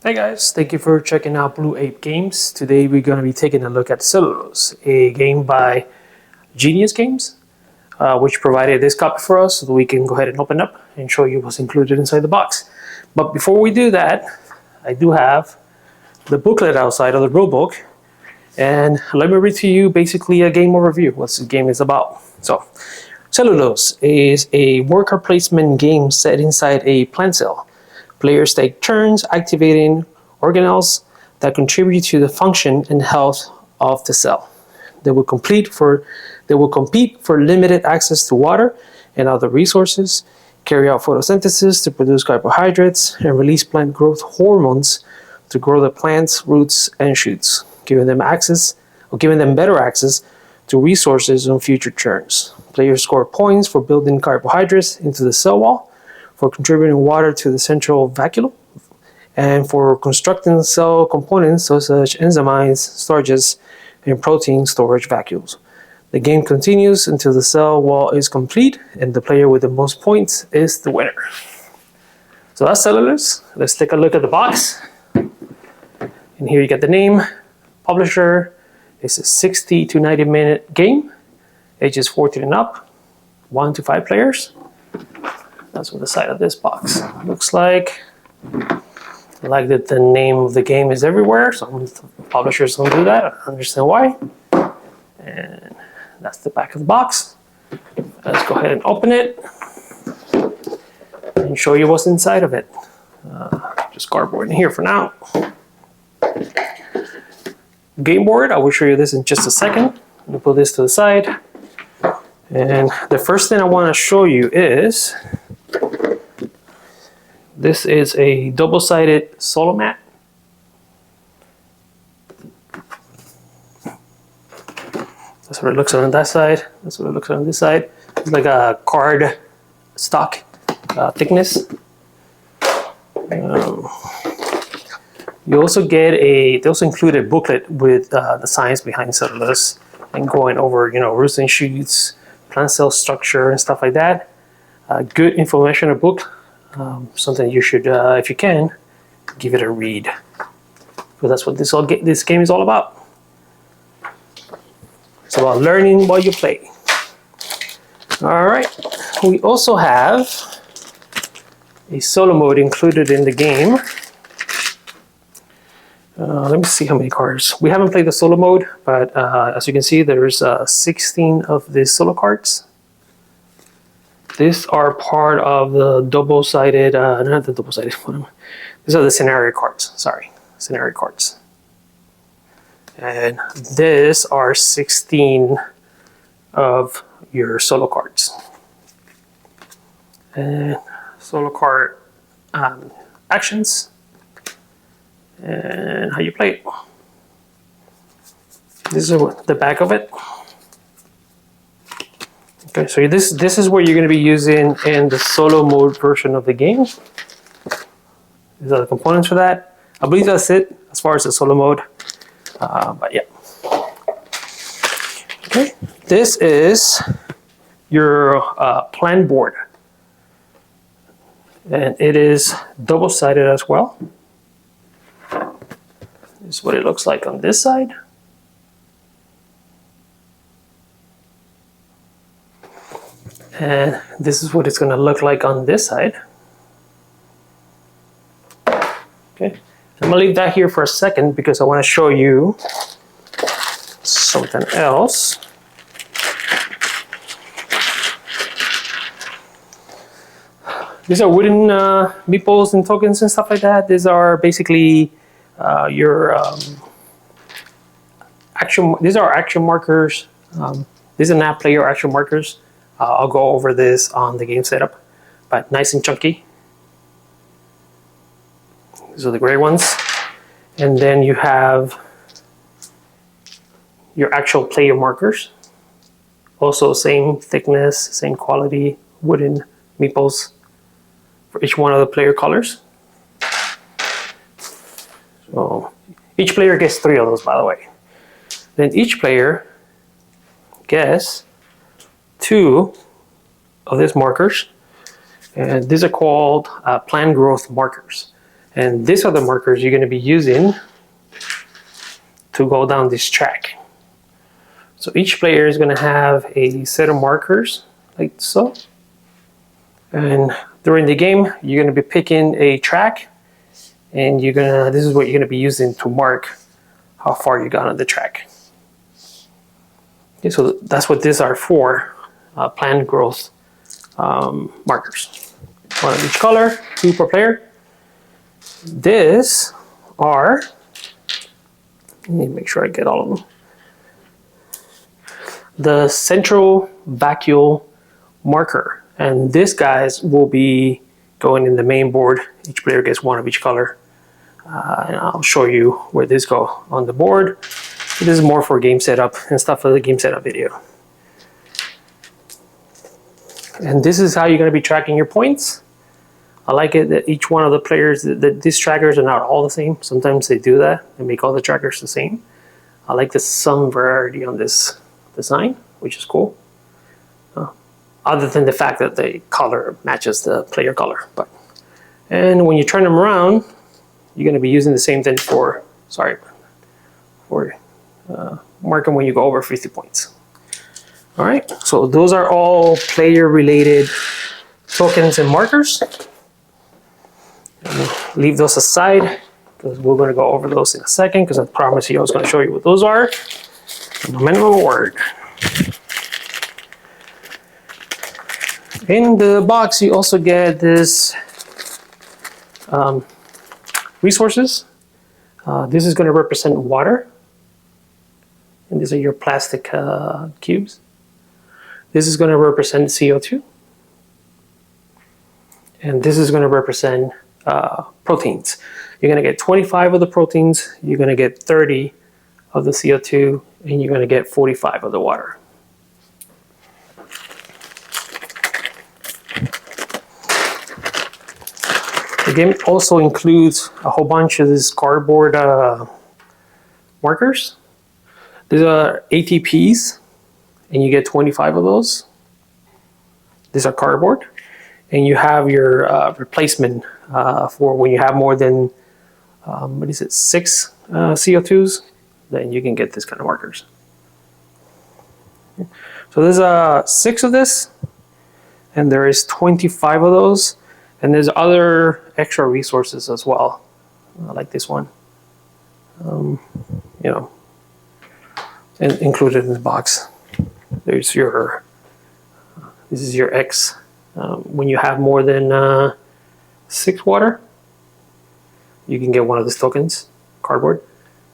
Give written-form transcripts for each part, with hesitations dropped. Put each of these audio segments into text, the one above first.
Hey guys, thank you for checking out BlueApeGames. Today we're going to be taking a look at Cellulose, a game by Genius Games, which provided this copy for us so that we can go ahead and open up and show you what's included inside the box. But before we do that, I do have the booklet outside of the rule book, and let me read to you basically a game overview, what this game is about. So, Cellulose is a worker placement game set inside a plant cell. Players take turns activating organelles that contribute to the function and health of the cell. They will compete for limited access to water and other resources, carry out photosynthesis to produce carbohydrates, and release plant growth hormones to grow the plant's roots and shoots, giving them better access to resources on future turns. Players score points for building carbohydrates into the cell wall, for contributing water to the central vacuole, and for constructing cell components such as enzymes, starches, and protein storage vacuoles. The game continues until the cell wall is complete, and the player with the most points is the winner. So that's Cellulose. Let's take a look at the box. And here you get the name, publisher. It's a 60 to 90 minute game, ages 14 and up, 1 to 5 players. That's what the side of this box looks like. I like that the name of the game is everywhere. Some publishers don't do that. I don't understand why. And that's the back of the box. Let's go ahead and open it and show you what's inside of it. Just cardboard in here for now. Game board, I will show you this in just a second. Let me put this to the side. And the first thing I want to show you is this is a double-sided solo mat. That's what it looks like on that side. That's what it looks like on this side. It's like a card stock thickness. You also get they also include a booklet with the science behind cellulose and going over, roots and shoots, plant cell structure and stuff like that. Good informational book. Something you should, if you can, give it a read, because that's what this game is all about. It's about learning while you play. All right, we also have a solo mode included in the game. Let me see how many cards. We haven't played the solo mode, but as you can see, there's 16 of these solo cards. These are part of the double-sided, not the double-sided, these are the scenario cards, sorry, scenario cards. And these are 16 of your solo cards. And solo card actions and how you play it. This is the back of it. Okay, so this is what you're going to be using in the solo mode version of the game. These are the components for that. I believe that's it as far as the solo mode. But yeah. Okay, this is your plan board. And it is double-sided as well. This is what it looks like on this side. And this is what it's going to look like on this side. Okay, I'm going to leave that here for a second because I want to show you something else. These are wooden meeples and tokens and stuff like that. These are basically your action. These are action markers. These are not player action markers. I'll go over this on the game setup, but nice and chunky. These are the gray ones. And then you have your actual player markers. Also same thickness, same quality, wooden meeples for each one of the player colors. So each player gets 3 of those, by the way. Then each player gets 2 of these markers, and these are called plant growth markers. And these are the markers you're going to be using to go down this track. So each player is going to have a set of markers like so. And during the game, you're going to be picking a track, and this is what you're going to be using to mark how far you got on the track. Okay, so that's what these are for, plant growth markers. One of each color, 2 per player. These are, let me make sure I get all of them. The central vacuole marker, and these guys will be going in the main board. Each player gets 1 of each color, and I'll show you where these go on the board. This is more for game setup and stuff for the game setup video. And this is how you're going to be tracking your points. I like it that each one of the players, that these trackers are not all the same. Sometimes they do that and make all the trackers the same. I like the some variety on this design, which is cool. Other than the fact that the color matches the player color. And when you turn them around, you're going to be using the same thing for marking when you go over 50 points. All right, so those are all player-related tokens and markers. And leave those aside because we're going to go over those in a second, because I promise you I was going to show you what those are. No minimum word. In the box, you also get this resources. This is going to represent water. And these are your plastic cubes. This is going to represent CO2. And this is going to represent proteins. You're going to get 25 of the proteins, you're going to get 30 of the CO2, and you're going to get 45 of the water. The game also includes a whole bunch of these cardboard markers. These are ATPs, and you get 25 of those. These are cardboard. And you have your replacement for when you have more than, 6 CO2s, then you can get this kind of markers. So there's 6 of this, and there is 25 of those. And there's other extra resources as well, like this one, and included in the box. There's your, this is your X. When you have more than 6 water, you can get one of these tokens, cardboard.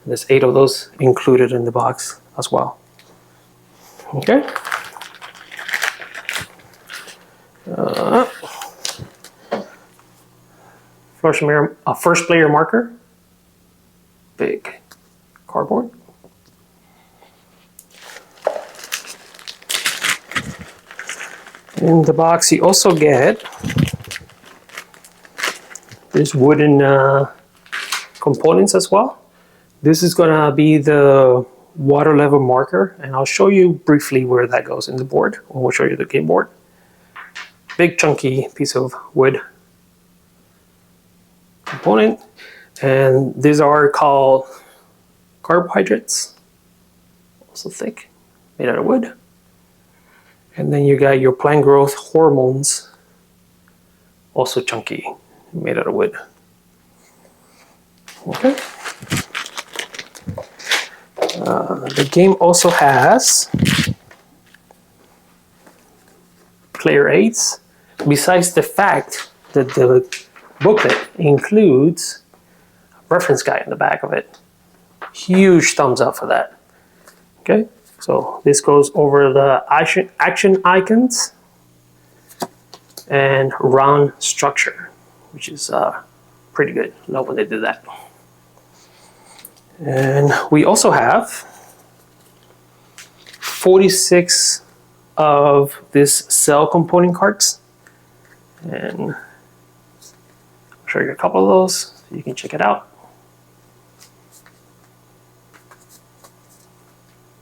And there's 8 of those included in the box as well. Okay. First player marker, big cardboard. In the box, you also get this wooden components as well. This is going to be the water level marker, and I'll show you briefly where that goes in the board. We'll show you the game board. Big chunky piece of wood component, and these are called carbohydrates, also thick, made out of wood. And then you got your plant growth hormones, also chunky, made out of wood. Okay. The game also has player aids, besides the fact that the booklet includes a reference guide in the back of it. Huge thumbs up for that. Okay, so this goes over the action icons and round structure, which is pretty good. Love when they did that. And we also have 46 of this cell component cards, and I'll show you a couple of those so you can check it out.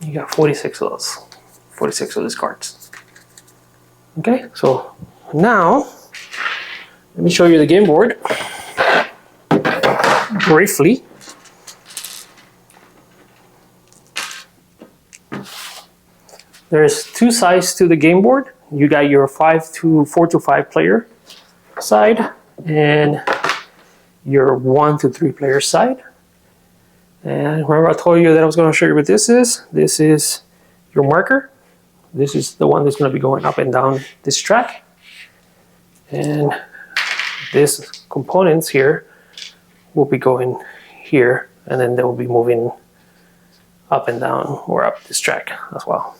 You got 46 of those, 46 of these cards. Okay, so now let me show you the game board. briefly, there's two sides to the game board. You got your 4 to 5 player side and your 1 to 3 player side. And remember I told you that I was going to show you what this is. This is your marker. This is the one that's going to be going up and down this track. And this components here will be going here, and then they will be moving up and down or up this track as well.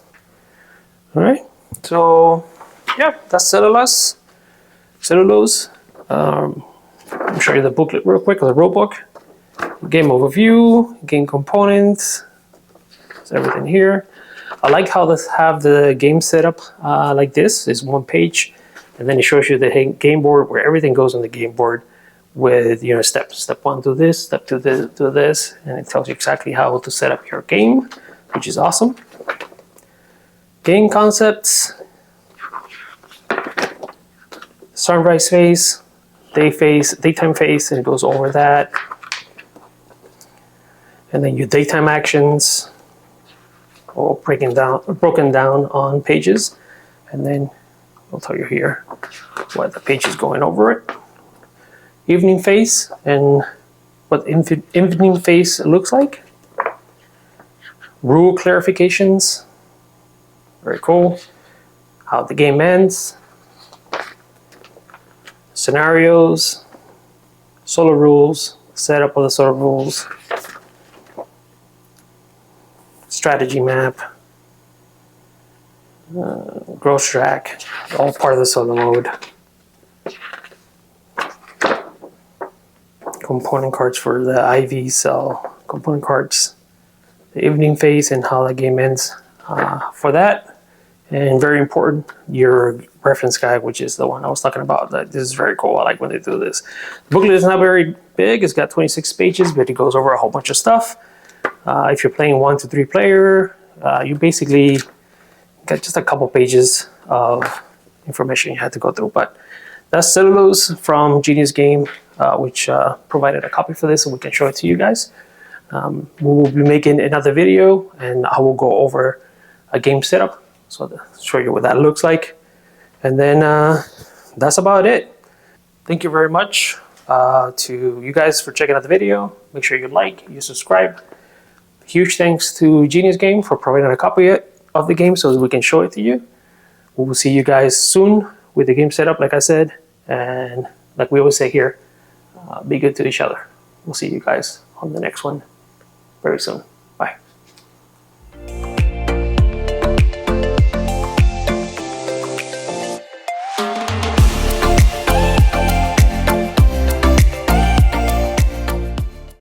All right, so yeah, that's Cellulose. I'll show you the booklet real quick, or the rule book. Game overview, game components, there's everything here. I like how they have the game set up like this. It's one page, and then it shows you the game board where everything goes on the game board with steps. Step 1 to this, step 2 to this, and it tells you exactly how to set up your game, which is awesome. Game concepts, sunrise phase, daytime phase, and it goes over that. And then your daytime actions, all broken down on pages. And then I'll tell you here what the page is going over it. Evening phase and what evening phase looks like. Rule clarifications. Very cool. How the game ends. Scenarios. Solo rules. Setup of the solo rules. Strategy map. Growth track. All part of the solo mode. Component cards for the IV cell. Component cards. The evening phase and how the game ends for that. And very important, your reference guide, which is the one I was talking about. This is very cool. I like when they do this. The booklet is not very big. It's got 26 pages, but it goes over a whole bunch of stuff. If you're playing 1 to 3 player, you basically got just a couple pages of information you had to go through. But that's Cellulose from Genius Game, which provided a copy for this, and we can show it to you guys. We will be making another video, and I will go over a game setup. So to show you what that looks like. And then that's about it. Thank you very much to you guys for checking out the video. Make sure you like, you subscribe. Huge thanks to Genius Game for providing a copy of the game so that we can show it to you. We will see you guys soon with the game setup, like I said. And like we always say here, be good to each other. We'll see you guys on the next one very soon.